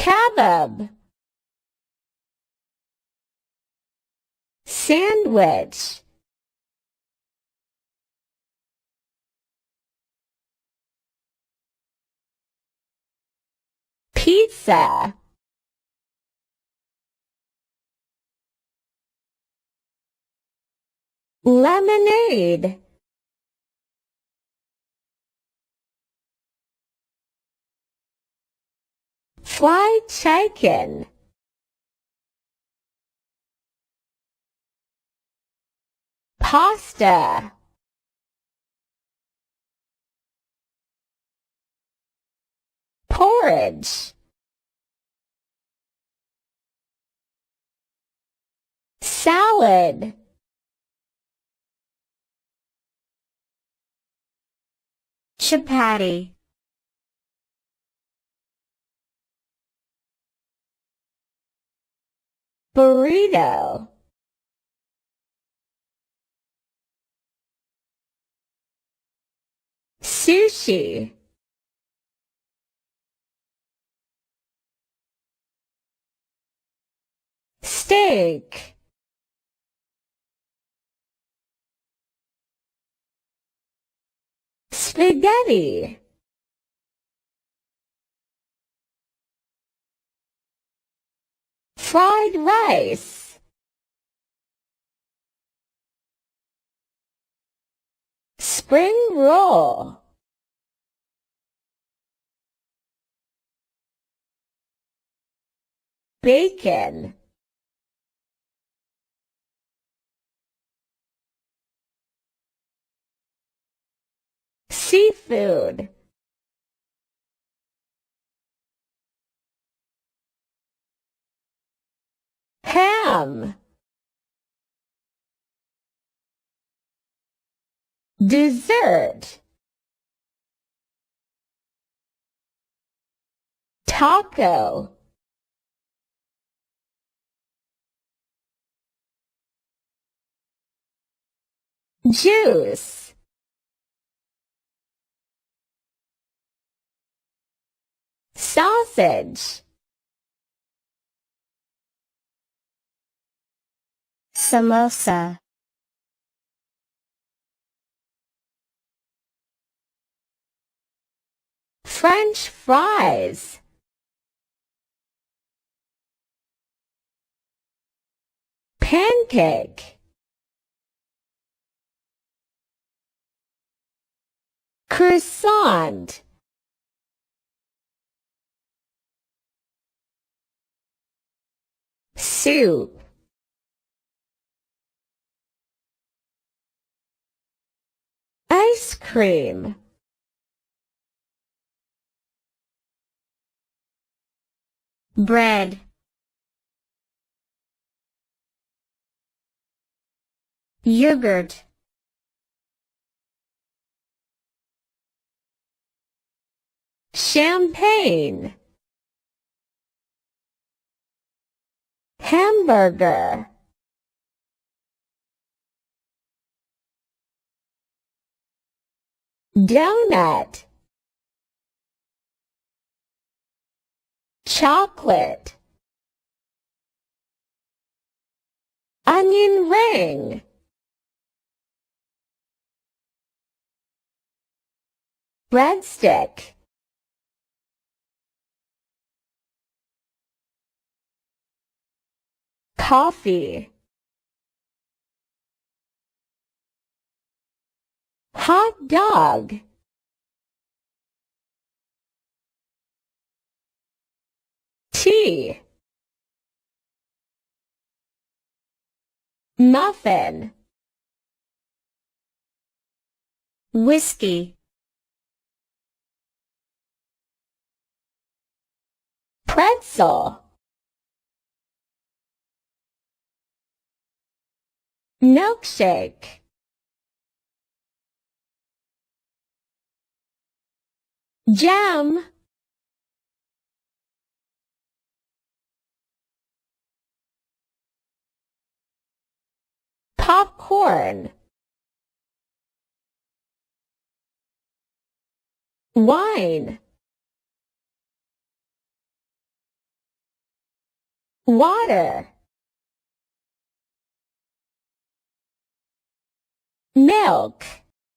kebab, sandwich, pizza, lemonade, fried chicken, pasta, porridge, salad, chapati, burrito, sushi, steak, spaghetti, fried rice, spring roll, bacon, seafood, ham, dessert, taco, juice, sausage, samosa, French fries, pancake, croissant, soup, ice cream, bread, yogurt, champagne, hamburger, donut, chocolate, onion ring, breadstick, coffee, hot dog, tea, muffin, whiskey, pretzel, milkshake, jam, popcorn, wine, water, milk.